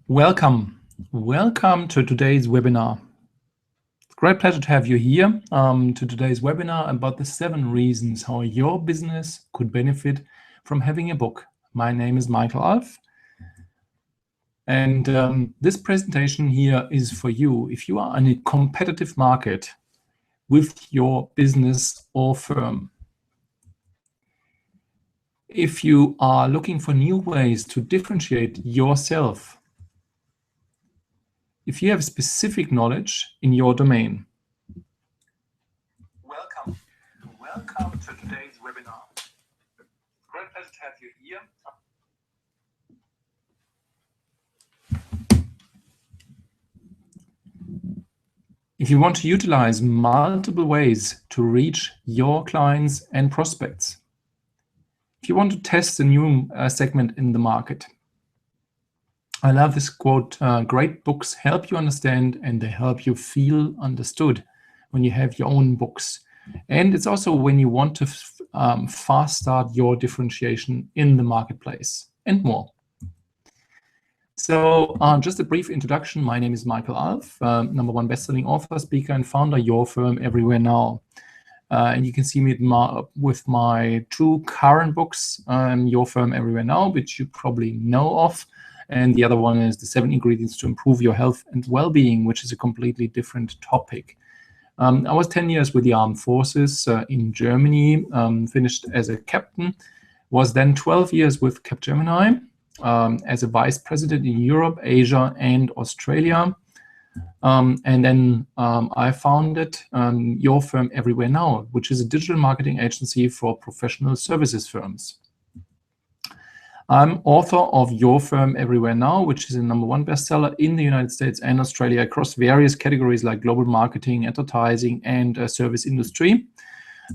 Welcome to today's webinar. It's a great pleasure to have you here to today's webinar about the 7 reasons how your business could benefit from having a book. My name is Michael Alf, and this presentation here is for you if you are in a competitive market with your business or firm. If you are looking for new ways to differentiate yourself, if you have specific knowledge in your domain. Welcome to today's webinar. Great pleasure to have you here. If you want to utilize multiple ways to reach your clients and prospects, if you want to test a new segment in the market, I love this quote, great books help you understand and they help you feel understood when you have your own books. And it's also when you want to fast start your differentiation in the marketplace and more. So just a brief introduction. My name is Michael Alf, #1 bestselling author, speaker, and founder, Your Firm Everywhere Now. And you can see me with my 2 current books, Your Firm Everywhere Now, which you probably know of. And the other one is the 7 ingredients to improve your health and well-being, which is a completely different topic. I was 10 years with the armed forces in Germany, finished as a captain, was then 12 years with Capgemini as a vice president in Europe, Asia, and Australia. And then I founded Your Firm Everywhere Now, which is a digital marketing agency for professional services firms. I'm author of Your Firm Everywhere Now, which is a #1 bestseller in the United States and Australia across various categories like global marketing, advertising, and service industry.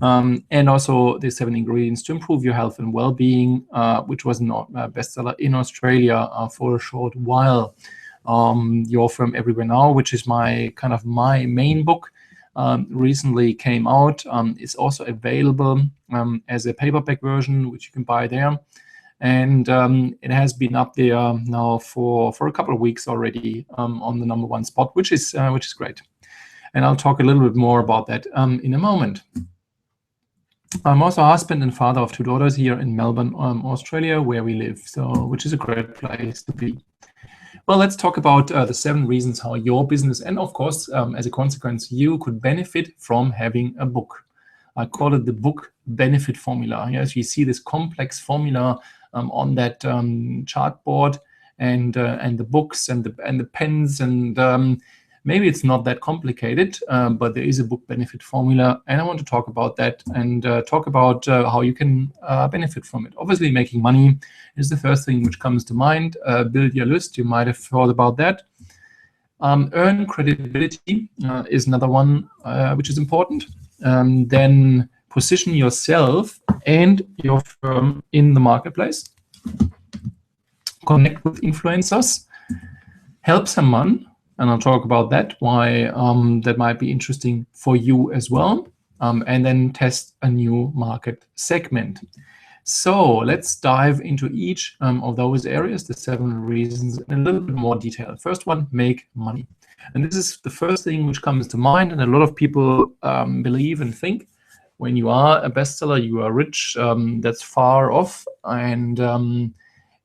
And also the 7 ingredients to improve your health and well-being, which was not a bestseller in Australia for a short while. Your Firm Everywhere Now, which is my main book, recently came out. It's also available as a paperback version, which you can buy there. And it has been up there now for a couple of weeks already on the #1 spot, which is great. And I'll talk a little bit more about that in a moment. I'm also a husband and father of 2 daughters here in Melbourne, Australia, where we live, which is a great place to be. Well, let's talk about the 7 reasons how your business and, of course, as a consequence, you could benefit from having a book. I call it the book benefit formula. Yes, you see this complex formula on that chart board, and the books and the pens, and maybe it's not that complicated, but there is a book benefit formula, and I want to talk about that and talk about how you can benefit from it. Obviously, making money is the first thing which comes to mind. Build your list. You might have thought about that. Earn credibility is another one which is important. Then position yourself and your firm in the marketplace. Connect with influencers. Help someone, and I'll talk about that, why that might be interesting for you as well. And then test a new market segment. So let's dive into each of those areas, the 7 reasons, in a little bit more detail. First one, make money. And this is the first thing which comes to mind, and a lot of people believe and think when you are a bestseller, you are rich. That's far off. And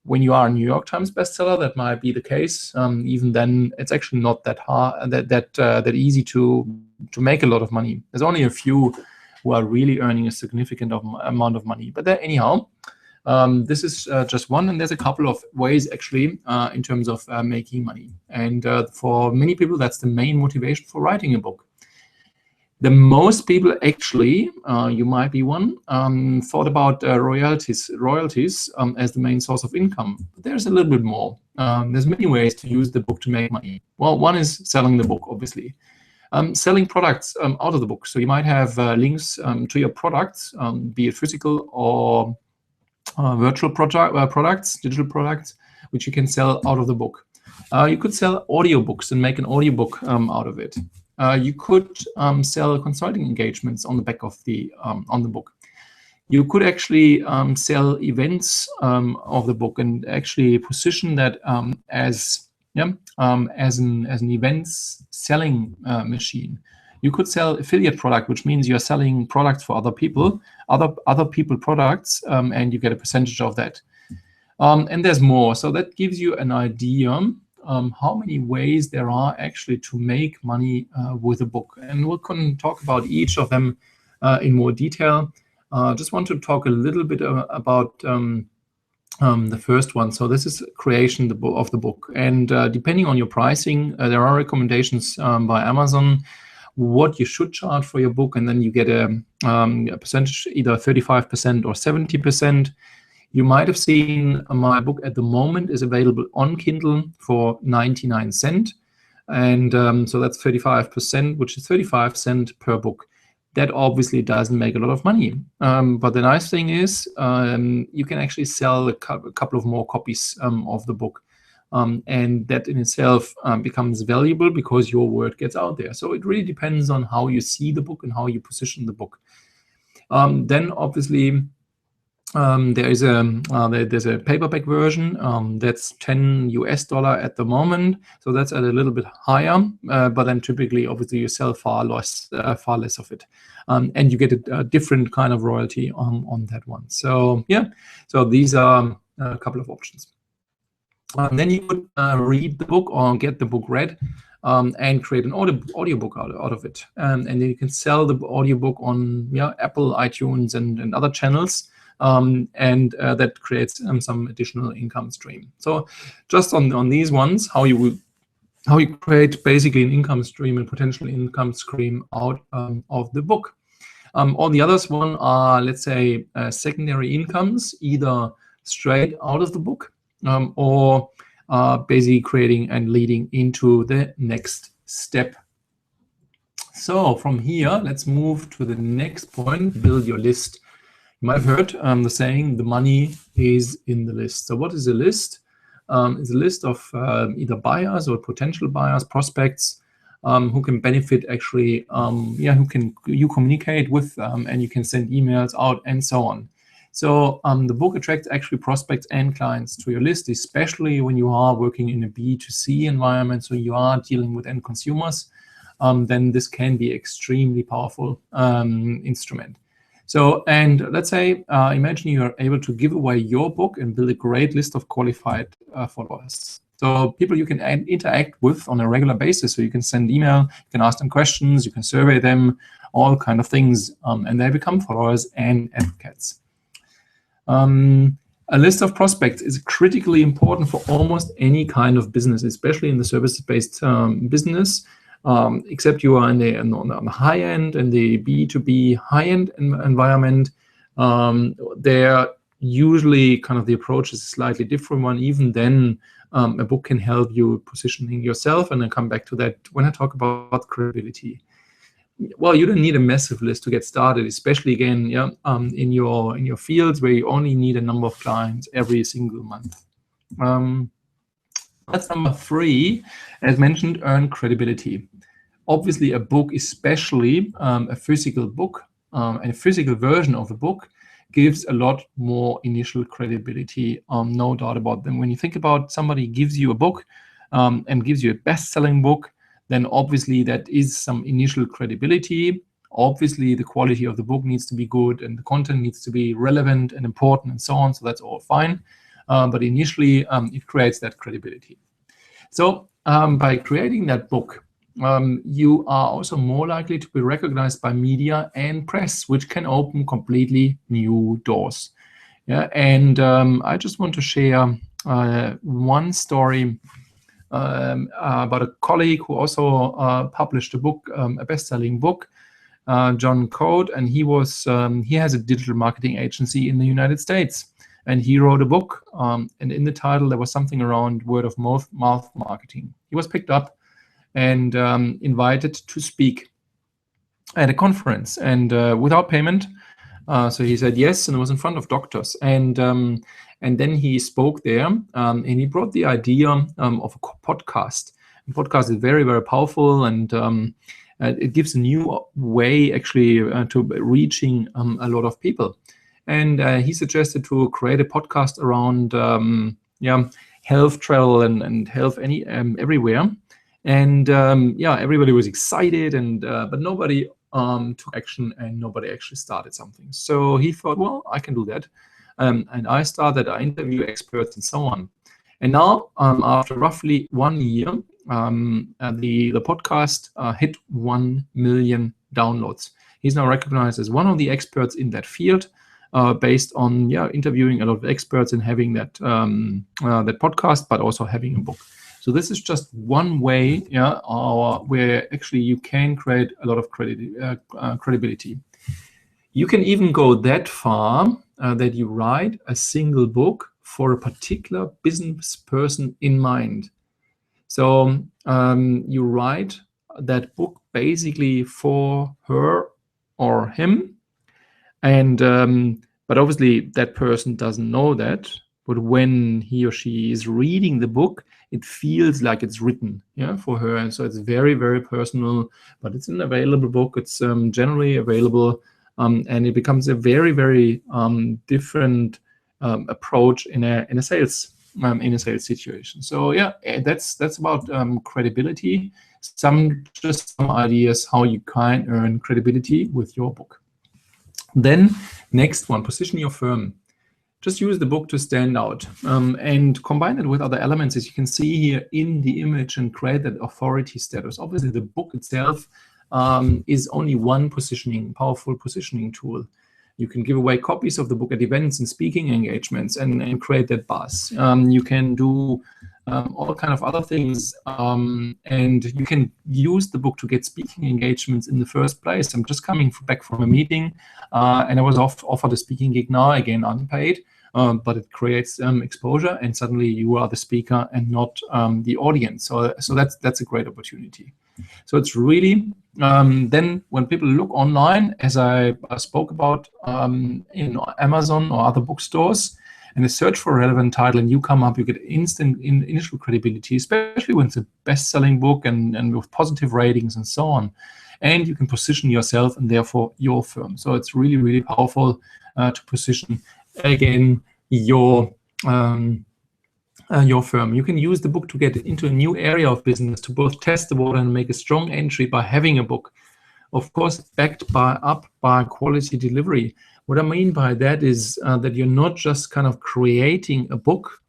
when you are a New York Times bestseller, that might be the case. Even then, it's actually not that hard, that easy to make a lot of money. There's only a few who are really earning a significant amount of money. But anyhow, this is just one, and there's a couple of ways actually in terms of making money. And for many people, that's the main motivation for writing a book. The most people actually, you might be one, thought about royalties as the main source of income. But there's a little bit more. There's many ways to use the book to make money. Well, one is selling the book, obviously. Selling products out of the book. So you might have links to your products, be it physical or virtual products, digital products, which you can sell out of the book. You could sell audiobooks and make an audiobook out of it. You could sell consulting engagements on the back of on the book. You could actually sell events of the book and actually position that as as an events selling machine. You could sell affiliate product, which means you're selling products for other people, other people products, and you get a percentage of that. And there's more. So that gives you an idea how many ways there are actually to make money with a book. And we can talk about each of them in more detail. Just want to talk a little bit about the first one. So this is creation of the book. And depending on your pricing, there are recommendations by Amazon what you should charge for your book, and then you get a percentage, either 35% or 70%. You might have seen my book at the moment is available on Kindle for 99 cents. And so that's 35%, which is 35 cents per book. That obviously doesn't make a lot of money. But the nice thing is you can actually sell a couple of more copies of the book. And that in itself becomes valuable because your word gets out there. So it really depends on how you see the book and how you position the book. Then obviously there's a paperback version that's $10 at the moment, so that's at a little bit higher. But then typically, obviously, you sell far less of it, and you get a different kind of royalty on that one. So yeah, so these are a couple of options. Then you would read the book or get the book read and create an audiobook out of it. And then you can sell the audiobook on Apple, iTunes, and other channels. And that creates some additional income stream. So just on these ones, how you create basically an income stream and potential income stream out of the book. All the others one are, let's say, secondary incomes, either straight out of the book or basically creating and leading into the next step. So from here, let's move to the next point, build your list. You might have heard the saying, the money is in the list. So what is a list? It's a list of either buyers or potential buyers, prospects, who can benefit actually, you communicate with, and you can send emails out and so on. So the book attracts actually prospects and clients to your list, especially when you are working in a B2C environment, so you are dealing with end consumers, then this can be extremely powerful instrument. So, and let's say, imagine you are able to give away your book and build a great list of qualified followers. So people you can interact with on a regular basis. So you can send email, you can ask them questions, you can survey them, all kind of things, and they become followers and advocates. A list of prospects is critically important for almost any kind of business, especially in the services-based business. Except you are on the high end, in the B2B high-end environment, there usually kind of the approach is a slightly different one. Even then, a book can help you positioning yourself, and I'll come back to that when I talk about credibility. Well, you don't need a massive list to get started, especially again, in your fields where you only need a number of clients every single month. That's number 3, as mentioned, earn credibility. Obviously, a book, especially a physical book, and a physical version of a book, gives a lot more initial credibility, no doubt about them. When you think about somebody gives you a book and gives you a best-selling book, then obviously that is some initial credibility. Obviously, the quality of the book needs to be good and the content needs to be relevant and important and so on, so that's all fine. But initially, it creates that credibility. So by creating that book, you are also more likely to be recognized by media and press, which can open completely new doors. Yeah, and I just want to share one story about a colleague who also published a book, a best-selling book, John Code, and he has a digital marketing agency in the United States. And he wrote a book, and in the title, there was something around word of mouth marketing. He was picked up and invited to speak at a conference, and without payment. So he said yes, and it was in front of doctors. And then he spoke there, and he brought the idea of a podcast. A podcast is very, very powerful, and it gives a new way, actually, to reaching a lot of people. And he suggested to create a podcast around health travel and health everywhere. And yeah, everybody was excited, and but nobody took action, and nobody actually started something. So he thought, well, I can do that. And I interview experts and so on. And now, after roughly 1 year, the podcast hit 1 million downloads. He's now recognized as one of the experts in that field, based on interviewing a lot of experts and having that that podcast, but also having a book. So this is just one way, where actually you can create a lot of credibility. You can even go that far that you write a single book for a particular business person in mind. So you write that book basically for her or him, and but obviously that person doesn't know that. But when he or she is reading the book, it feels like it's written for her, and so it's very, very personal. But it's an available book. It's generally available, and it becomes a very, very different approach in a sales situation. So yeah, that's about credibility. Some ideas how you can earn credibility with your book. Then next one, position your firm. Just use the book to stand out, and combine it with other elements, as you can see here in the image, and create that authority status. Obviously, the book itself is only one powerful positioning tool. You can give away copies of the book at events and speaking engagements and create that buzz. You can do all kind of other things, and you can use the book to get speaking engagements in the first place. I'm just coming back from a meeting, and I was offered a speaking gig now, again unpaid, but it creates exposure, and suddenly you are the speaker and not the audience. So that's a great opportunity. So it's really then when people look online, as I spoke about in Amazon or other bookstores, and they search for a relevant title and you come up, you get instant initial credibility, especially when it's a best-selling book and with positive ratings and so on. And you can position yourself and therefore your firm. So it's really, really powerful to position, again, your firm. You can use the book to get into a new area of business, to both test the water and make a strong entry by having a book. Of course, backed by quality delivery. What I mean by that is that you're not just kind of creating a book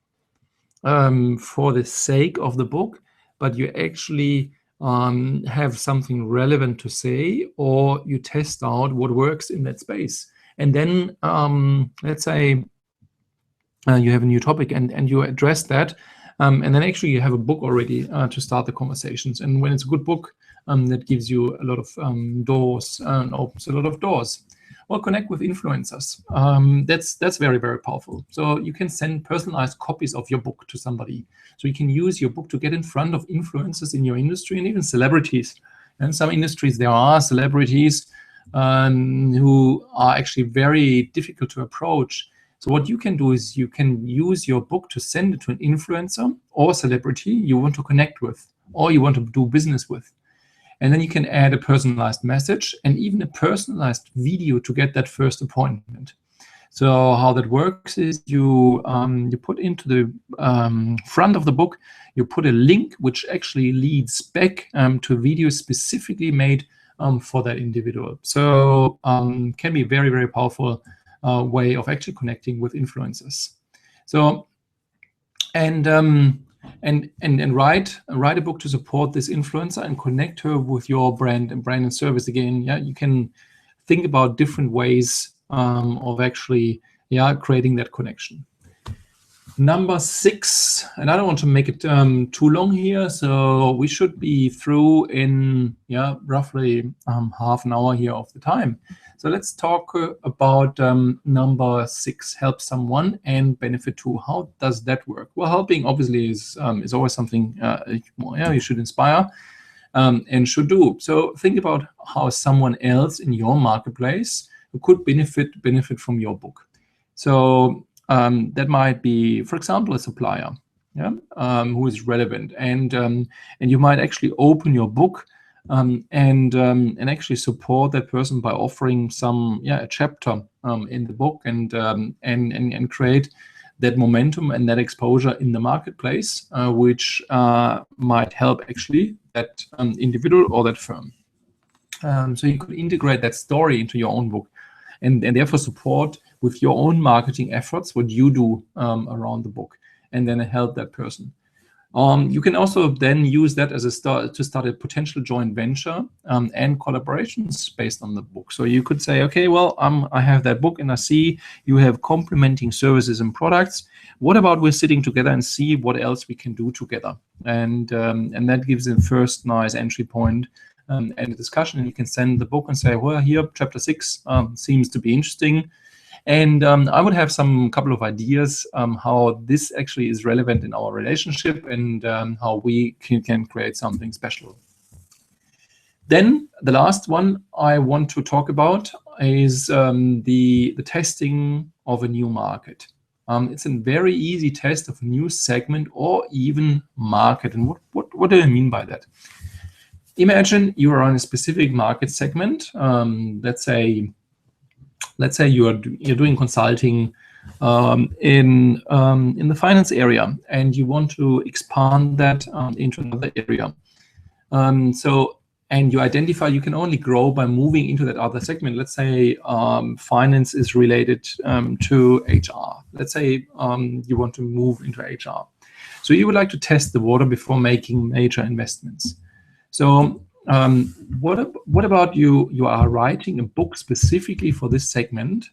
for the sake of the book, but you actually have something relevant to say, or you test out what works in that space. And then let's say you have a new topic and you address that, and then actually you have a book already to start the conversations. And when it's a good book, that gives you a lot of doors and opens a lot of doors. Or connect with influencers. That's very, very powerful. So you can send personalized copies of your book to somebody. So you can use your book to get in front of influencers in your industry and even celebrities. And some industries, there are celebrities who are actually very difficult to approach. So what you can do is you can use your book to send it to an influencer or celebrity you want to connect with or you want to do business with. And then you can add a personalized message and even a personalized video to get that first appointment. So how that works is you put into the front of the book, you put a link which actually leads back to a video specifically made for that individual. So can be a very, very powerful way of actually connecting with influencers. So and write a book to support this influencer and connect her with your brand and service. Again, you can think about different ways of actually creating that connection. Number 6, and I don't want to make it too long here, so we should be through in roughly half an hour here of the time. So let's talk about number 6, help someone and benefit too. How does that work? Well, helping obviously is always something you should inspire and should do. So think about how someone else in your marketplace who could benefit from your book. So that might be, for example, a supplier who is relevant, and you might actually open your book and actually support that person by offering a chapter in the book and create that momentum and that exposure in the marketplace, which might help actually that individual or that firm. So you could integrate that story into your own book, and therefore support with your own marketing efforts what you do around the book, and then help that person. You can also then use that as a start to start a potential joint venture and collaborations based on the book. So you could say, okay, well, I have that book and I see you have complementing services and products. What about we're sitting together and see what else we can do together? And that gives a first nice entry point and a discussion. And you can send the book and say, well, here, chapter 6 seems to be interesting. And I would have some couple of ideas how this actually is relevant in our relationship, and how we can create something special. Then the last one I want to talk about is the testing of a new market. It's a very easy test of a new segment or even market. And what do I mean by that? Imagine you are on a specific market segment. Let's say you're doing consulting in the finance area, and you want to expand that into another area. And you identify you can only grow by moving into that other segment. Let's say finance is related to HR. Let's say you want to move into HR. So you would like to test the water before making major investments. So what about you are writing a book specifically for this segment,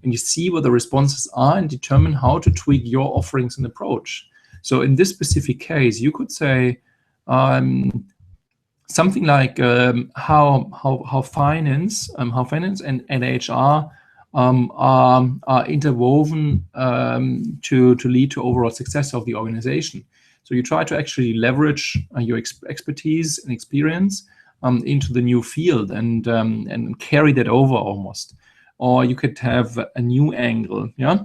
and you see what the responses are and determine how to tweak your offerings and approach. So in this specific case, you could say something like how finance and HR are interwoven to lead to overall success of the organization. So you try to actually leverage your expertise and experience into the new field and carry that over almost. Or you could have a new angle, yeah.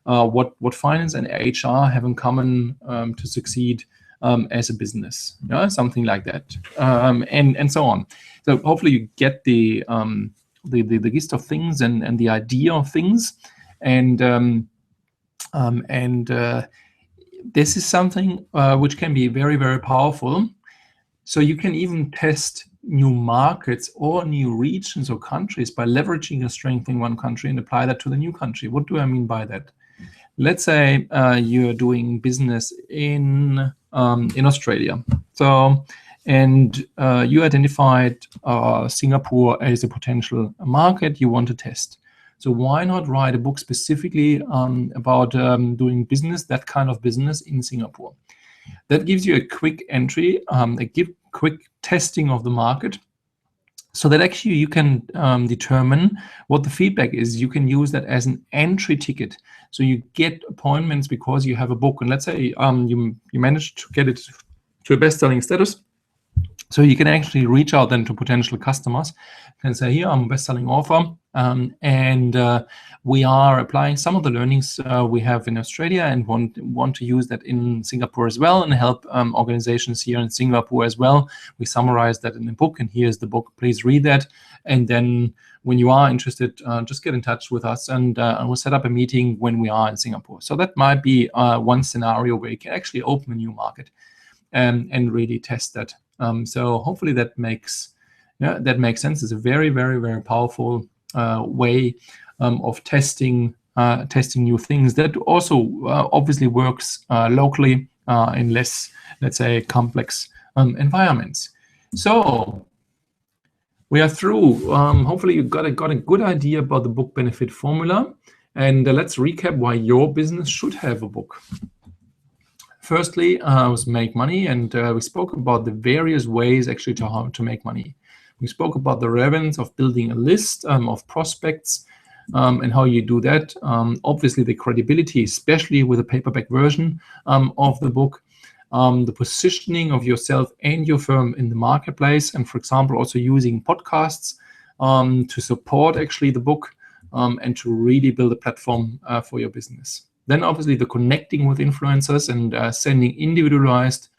What finance and HR have in common to succeed as a business, yeah, something like that, and so on. So hopefully you get the gist of things and the idea of things, and this is something which can be very, very powerful. So you can even test new markets or new regions or countries by leveraging your strength in one country and apply that to the new country. What do I mean by that? Let's say you're doing business in Australia. So, and you identified Singapore as a potential market you want to test. So why not write a book specifically about doing business, that kind of business in Singapore? That gives you a quick entry, quick testing of the market, so that actually you can determine what the feedback is. You can use that as an entry ticket. So you get appointments because you have a book. And let's say you managed to get it to a best-selling status. So you can actually reach out then to potential customers and say, here, I'm a best-selling author, and we are applying some of the learnings we have in Australia and want to use that in Singapore as well, and help organizations here in Singapore as well. We summarize that in the book, and here's the book. Please read that. And then when you are interested, just get in touch with us, and we'll set up a meeting when we are in Singapore. So that might be one scenario where you can actually open a new market and really test that. So hopefully that makes sense. It's a very, very, very powerful way of testing new things that also obviously works locally in less, let's say, complex environments. So we are through. Hopefully you got a good idea about the book benefit formula, and let's recap why your business should have a book. Firstly, was make money, and we spoke about the various ways actually to how to make money. We spoke about the relevance of building a list of prospects and how you do that. Obviously, the credibility, especially with a paperback version of the book, the positioning of yourself and your firm in the marketplace, and for example, also using podcasts to support actually the book and to really build a platform for your business. Then obviously the connecting with influencers and sending individualized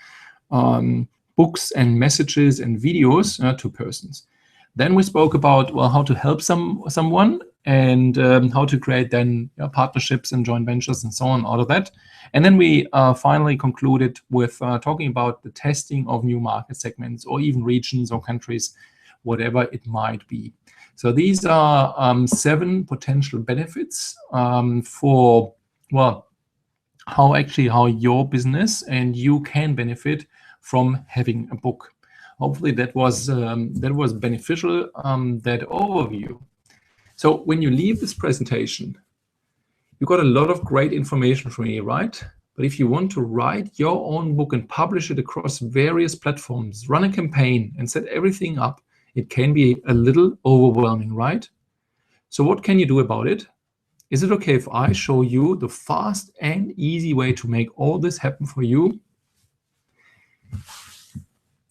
books and messages and videos to persons. Then we spoke about, well, how to help someone and how to create then partnerships and joint ventures and so on out of that. And then we finally concluded with talking about the testing of new market segments or even regions or countries, whatever it might be. So these are 7 potential benefits for, well, how your business and you can benefit from having a book. Hopefully that was beneficial, that overview. So when you leave this presentation, you got a lot of great information from me, right? But if you want to write your own book and publish it across various platforms, run a campaign and set everything up, it can be a little overwhelming, right? So what can you do about it? Is it okay if I show you the fast and easy way to make all this happen for you?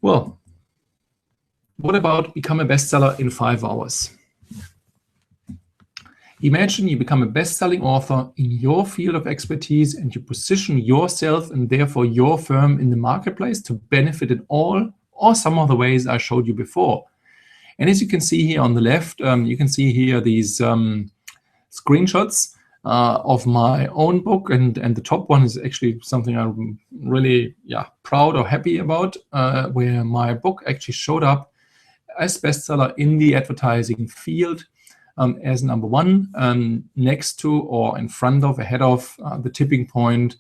Well, what about become a bestseller in 5 hours? Imagine you become a best-selling author in your field of expertise and you position yourself and therefore your firm in the marketplace to benefit in all or some of the ways I showed you before. And as you can see here on the left, you can see here these screenshots of my own book, and the top one is actually something I'm really proud or happy about, where my book actually showed up as bestseller in the advertising field as number 1, next to or in front of, ahead of The Tipping Point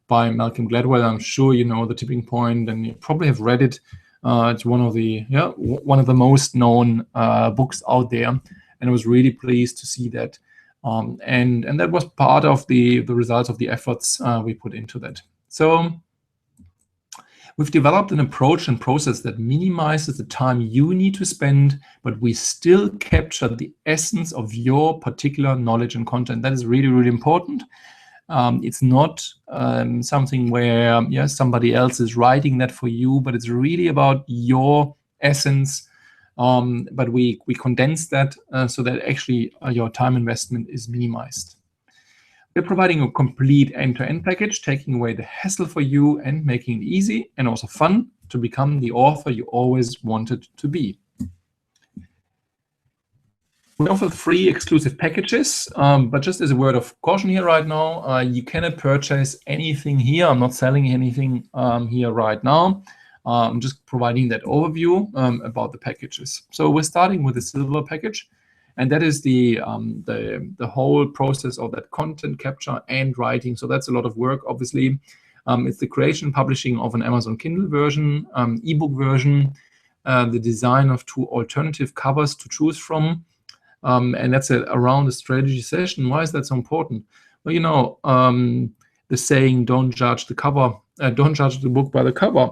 by Malcolm Gladwell. I'm sure you know The Tipping Point, and you probably have read it. It's one of the most known books out there, and I was really pleased to see that. And that was part of the results of the efforts we put into that. So we've developed an approach and process that minimizes the time you need to spend, but we still capture the essence of your particular knowledge and content. That is really, really important. It's not something where somebody else is writing that for you, but it's really about your essence. But we condense that so that actually your time investment is minimized. We're providing a complete end-to-end package, taking away the hassle for you and making it easy and also fun to become the author you always wanted to be. We offer 3 exclusive packages, but just as a word of caution here right now, you cannot purchase anything here. I'm not selling anything here right now. I'm just providing that overview about the packages. So we're starting with the silver package, and that is the whole process of that content capture and writing. So that's a lot of work, obviously. It's the creation and publishing of an Amazon Kindle version, ebook version, the design of 2 alternative covers to choose from, and that's around the strategy session. Why is that so important? Well, you know, the saying, don't judge the cover, don't judge the book by the cover.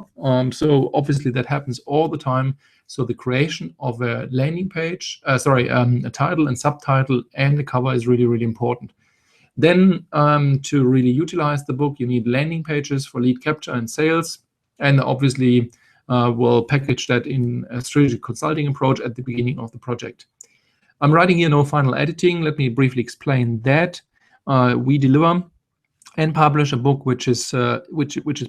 So obviously that happens all the time. So the creation of a landing page, a title and subtitle and the cover is really, really important. Then to really utilize the book, you need landing pages for lead capture and sales. And obviously we'll package that in a strategic consulting approach at the beginning of the project. I'm writing here no final editing. Let me briefly explain that. We deliver and publish a book which is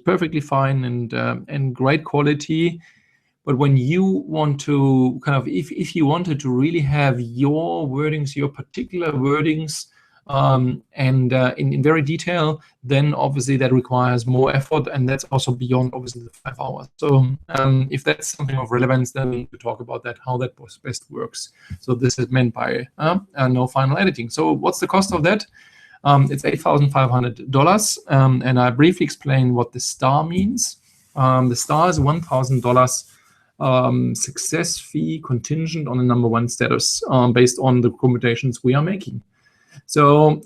perfectly fine and great quality. But when you want to if you wanted to really have your wordings, your particular wordings, in very detail, then obviously that requires more effort, and that's also beyond obviously the 5 hours. So if that's something of relevance, then we need to talk about that, how that best works. So this is meant by no final editing. So what's the cost of that? It's $8,500, and I briefly explain what the star means. The star is $1,000 success fee contingent on a number 1 status based on the recommendations we are making. So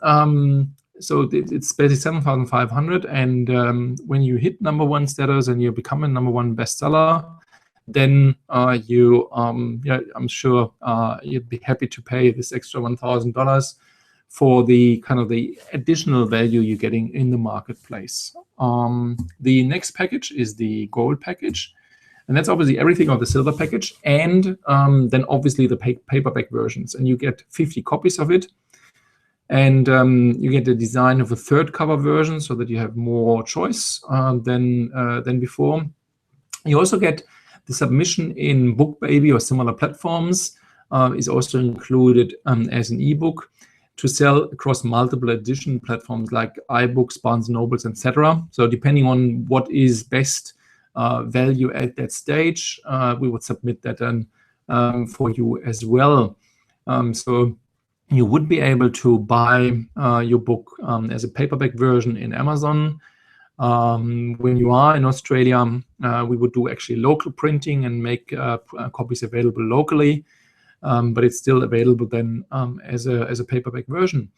it's basically 7,500, and when you hit number 1 status and you become a number 1 bestseller, then I'm sure you'd be happy to pay this extra $1,000 for the the additional value you're getting in the marketplace. The next package is the gold package, and that's obviously everything of the silver package, and then obviously the paperback versions, and you get 50 copies of it. And you get the design of a 3rd cover version so that you have more choice than before. You also get the submission in BookBaby or similar platforms. is also included as an ebook to sell across multiple edition platforms like iBooks, Barnes & Nobles, etc. So depending on what is best value at that stage, we would submit that then for you as well. So you would be able to buy your book as a paperback version in Amazon. When you are in Australia, we would do actually local printing and make copies available locally, but it's still available then as a paperback version.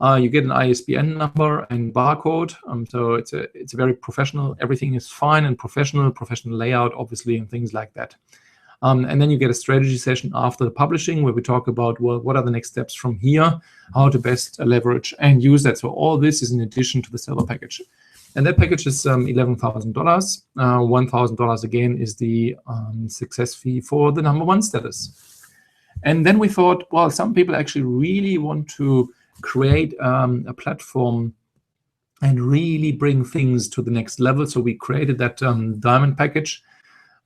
You get an ISBN number and barcode, so it's a very professional. Everything is fine and professional layout, obviously, and things like that. And then you get a strategy session after the publishing where we talk about, well, what are the next steps from here, how to best leverage and use that. So all this is in addition to the silver package. And that package is $11,000. $1,000 again is the success fee for the #1 status. And then we thought, well, some people actually really want to create a platform and really bring things to the next level. So we created that diamond package.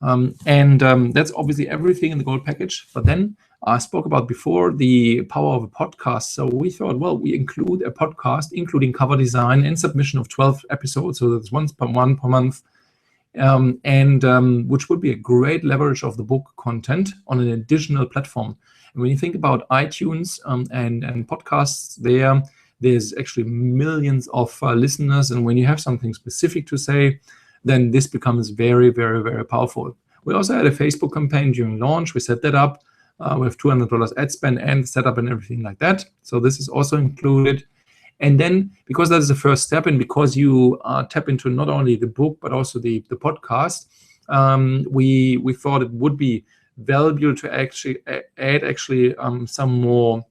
That's obviously everything in the gold package. But then I spoke about before the power of a podcast. So we thought, well, we include a podcast, including cover design and submission of 12 episodes. So that's one per month, which would be a great leverage of the book content on an additional platform. And when you think about iTunes and podcasts, there's actually millions of listeners. And when you have something specific to say, then this becomes very, very, very powerful. We also had a Facebook campaign during launch. We set that up. We have $200 ad spend and setup and everything like that. So this is also included. And then because that is the first step, and because you tap into not only the book but also the podcast, we thought it would be valuable to actually add some more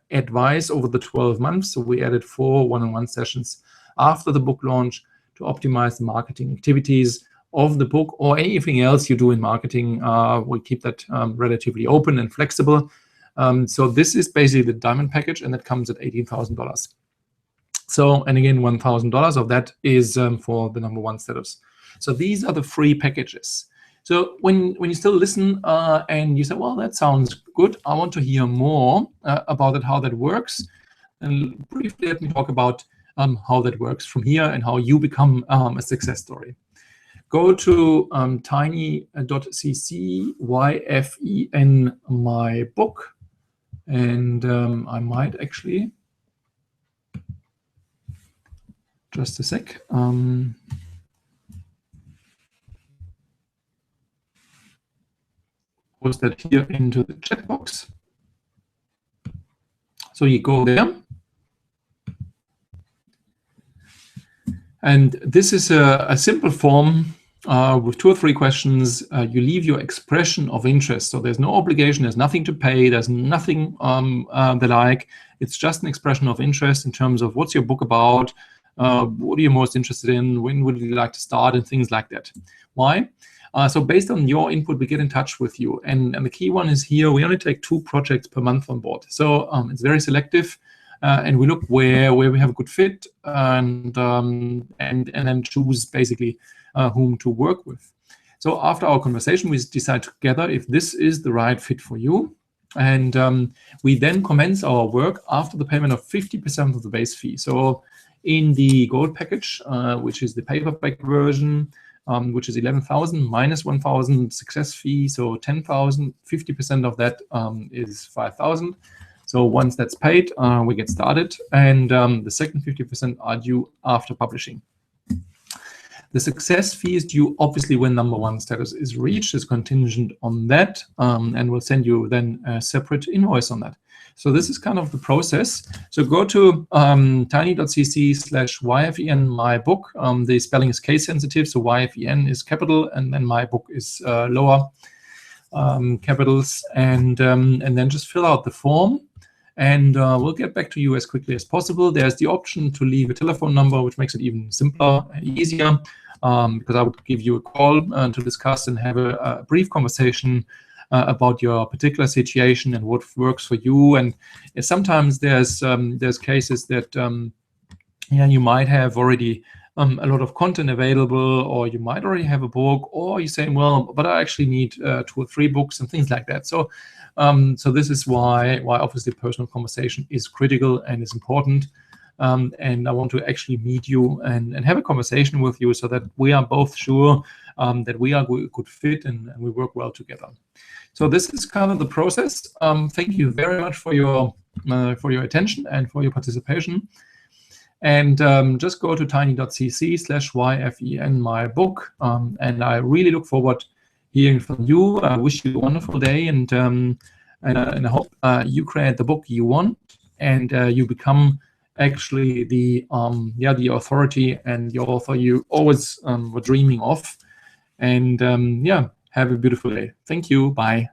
advice over the 12 months. So we added 4 one-on-one sessions after the book launch to optimize the marketing activities of the book or anything else you do in marketing. We keep that relatively open and flexible. So this is basically the diamond package, and that comes at $18,000. So, and again, $1,000 of that is for the #1 status. So these are the free packages. So when you still listen and you say, well, that sounds good, I want to hear more about it, how that works. And briefly, let me talk about how that works from here and how you become a success story. Go to tiny.cc YFEN my book, and I might actually just a sec. Post that here into the chat box. So you go there. And this is a simple form with 2 or 3 questions. You leave your expression of interest. So there's no obligation, there's nothing to pay, there's nothing the like. It's just an expression of interest in terms of what's your book about, what are you most interested in, when would you like to start, and things like that. Why? So based on your input, we get in touch with you. And the key one is here, we only take 2 projects per month on board. So it's very selective. And we look where we have a good fit, and then choose basically whom to work with. So after our conversation, we decide together if this is the right fit for you, and we then commence our work after the payment of 50% of the base fee. So in the gold package, which is the paperback version, which is 11,000 minus 1,000 success fee, so 10,000. 50% of that is 5,000. So once that's paid, we get started, and the second 50% are due after publishing. The success fee is due obviously when #1 status is reached. Is contingent on that, and we'll send you then a separate invoice on that. So this is kind of the process. So go to tiny.cc/YFEN my book. The spelling is case sensitive, so YFEN is capital, and then my book is lower capitals, and then just fill out the form. And we'll get back to you as quickly as possible. There's the option to leave a telephone number, which makes it even simpler and easier, because I would give you a call to discuss and have a brief conversation about your particular situation and what works for you. And sometimes there's cases that you might have already a lot of content available, or you might already have a book, or you're saying, well, but I actually need 2 or 3 books and things like that. So So this is why obviously personal conversation is critical and is important. And I want to actually meet you and have a conversation with you so that we are both sure that we are a good fit and we work well together. So this is kind of the process. Thank you very much for your attention and for your participation. And just go to tiny.cc/YFEN, my book. And I really look forward hearing from you. I wish you a wonderful day, and I hope you create the book you want, and you become actually the authority and the author you always were dreaming of. And have a beautiful day. Thank you. Bye.